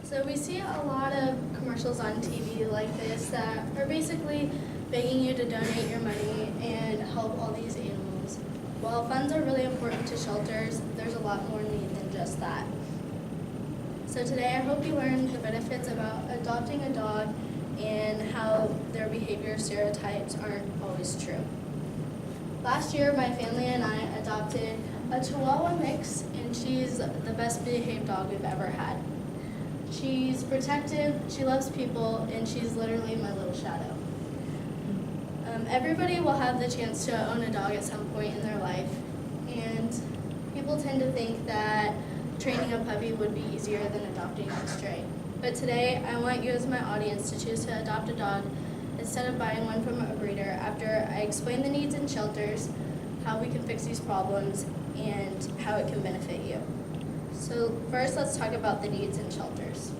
So we see a lot of commercials on TV like this that are basically begging you to donate your money and help all these animals. While funds are really important to shelters, there's a lot more need than just that. So today I hope you learned the benefits about adopting a dog and how their behavior stereotypes aren't always true. Last year, my family and I adopted a Chihuahua mix, and she's the best behaved dog we've ever had. She's protective, she loves people, and she's literally my little shadow. Everybody will have the chance to own a dog at some point in their life, and people tend to think that training a puppy would be easier than adopting a stray. But today, I want you as my audience to choose to adopt a dog instead of buying one from a breeder after I explain the needs in shelters, how we can fix these problems, and how it can benefit you. So first, let's talk about the needs in shelters.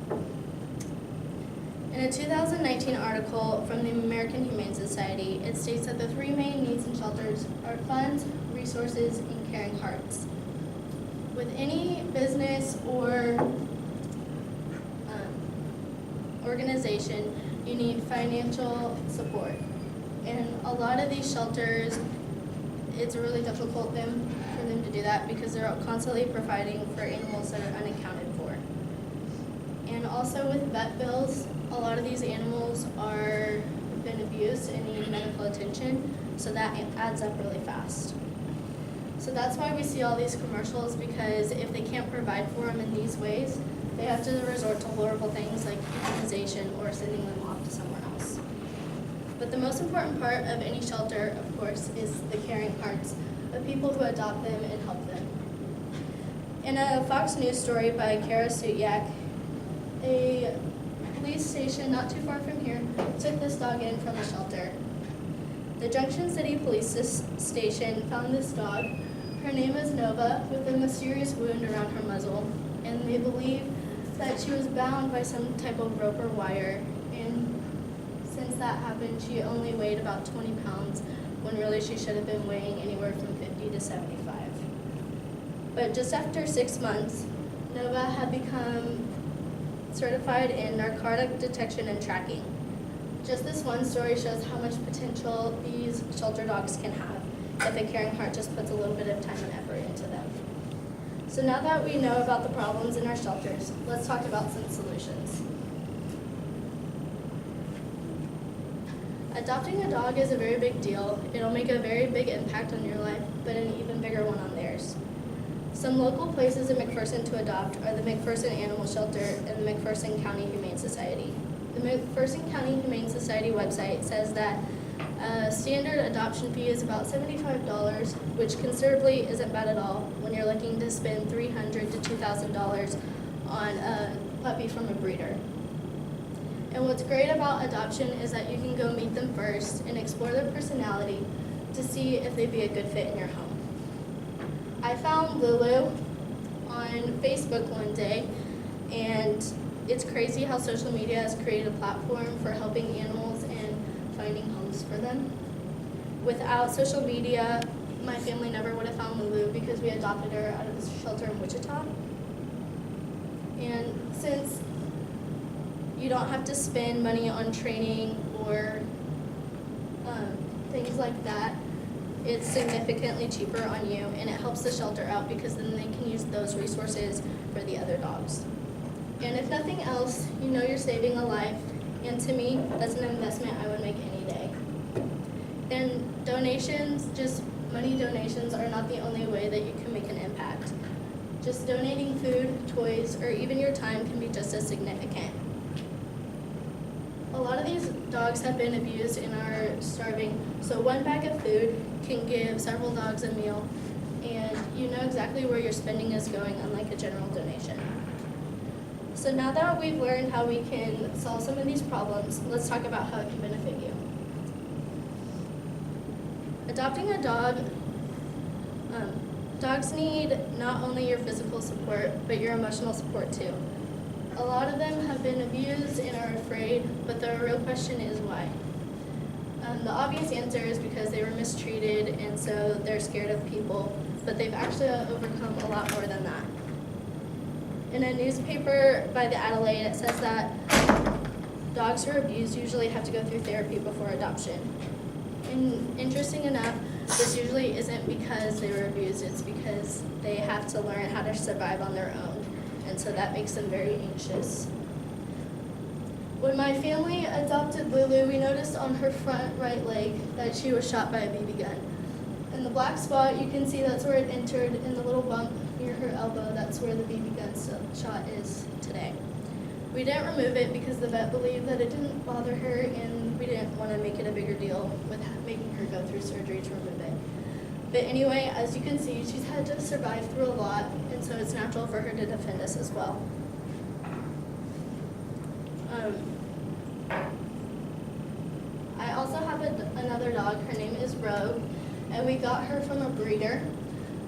In a 2019 article from the American Humane Society, it states that the three main needs in shelters are funds, resources, and caring hearts. With any business or organization, you need financial support. And a lot of these shelters, it's really difficult for them to do that because they're constantly providing for animals that are unaccounted for. And also with vet bills, a lot of these animals have been abused and need medical attention, so that adds up really fast. So that's why we see all these commercials, because if they can't provide for them in these ways, they have to resort to horrible things like euthanization or sending them off to somewhere else. But the most important part of any shelter, of course, is the caring hearts of people who adopt them and help them. In a Fox News story by Kara Sutyak, a police station not too far from here took this dog in from a shelter. The Junction City Police Station found this dog. Her name is Nova, with a mysterious wound around her muzzle, and they believe that she was bound by some type of rope or wire, and since that happened, she only weighed about 20 pounds, when really she should have been weighing anywhere from 50 to 75. But just after 6 months, Nova had become certified in narcotic detection and tracking. Just this one story shows how much potential these shelter dogs can have if a caring heart just puts a little bit of time and effort into them. So now that we know about the problems in our shelters, let's talk about some solutions. Adopting a dog is a very big deal. It'll make a very big impact on your life, but an even bigger one on theirs. Some local places in McPherson to adopt are the McPherson Animal Shelter and the McPherson County Humane Society. The McPherson County Humane Society website says that a standard adoption fee is about $75, which considerably isn't bad at all when you're looking to spend $300 to $2,000 on a puppy from a breeder. And what's great about adoption is that you can go meet them first and explore their personality to see if they'd be a good fit in your home. I found Lulu on Facebook one day, and it's crazy how social media has created a platform for helping animals and finding homes for them. Without social media, my family never would have found Lulu because we adopted her out of a shelter in Wichita. And since you don't have to spend money on training or things like that, it's significantly cheaper on you, and it helps the shelter out because then they can use those resources for the other dogs. And if nothing else, you know you're saving a life, and to me, that's an investment I would make any day. And donations, just money donations, are not the only way that you can make an impact. Just donating food, toys, or even your time can be just as significant. A lot of these dogs have been abused and are starving, so one bag of food can give several dogs a meal, and you know exactly where your spending is going, unlike a general donation. So now that we've learned how we can solve some of these problems, let's talk about how it can benefit you. Adopting a dog, dogs need not only your physical support, but your emotional support too. A lot of them have been abused and are afraid, but the real question is why. The obvious answer is because they were mistreated and so they're scared of people, but they've actually overcome a lot more than that. In a newspaper by the Adelaide, it says that dogs who are abused usually have to go through therapy before adoption. And interesting enough, this usually isn't because they were abused, it's because they have to learn how to survive on their own. And so that makes them very anxious. When my family adopted Lulu, we noticed on her front right leg that she was shot by a BB gun. In the black spot, you can see that's where it entered. In the little bump near her elbow, that's where the BB gun shot is today. We didn't remove it because the vet believed that it didn't bother her, and we didn't want to make it a bigger deal with making her go through surgery to remove it. But anyway, as you can see, she's had to survive through a lot, and so it's natural for her to defend us as well. I also have another dog. Her name is Rogue, and we got her from a breeder.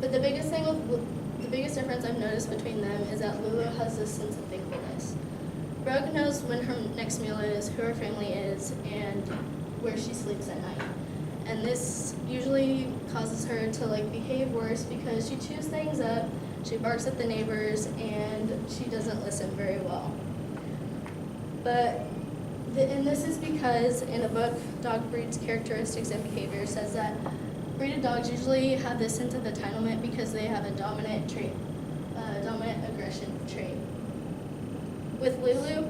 But the biggest difference I've noticed between them is that Lulu has this sense of thankfulness. Rogue knows when her next meal is, who her family is, and where she sleeps at night. And this usually causes her to behave worse because she chews things up, she barks at the neighbors, and she doesn't listen very well. And this is because in a book, Dog Breeds Characteristics and Behavior, says that breeded dogs usually have this sense of entitlement because they have a dominant aggression trait. With Lulu,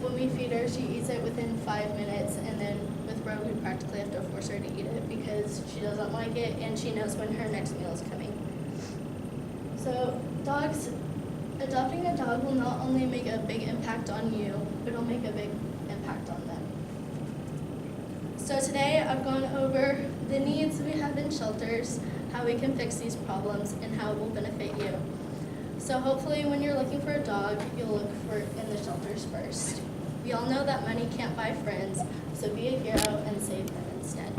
when we feed her, she eats it within 5 minutes, and then with Rogue, we practically have to force her to eat it because she doesn't like it and she knows when her next meal is coming. So adopting a dog will not only make a big impact on you, but it'll make a big impact on them. So today I've gone over the needs we have in shelters, how we can fix these problems, and how it will benefit you. So hopefully when you're looking for a dog, you'll look for it in the shelters first. We all know that money can't buy friends, so be a hero and save them instead.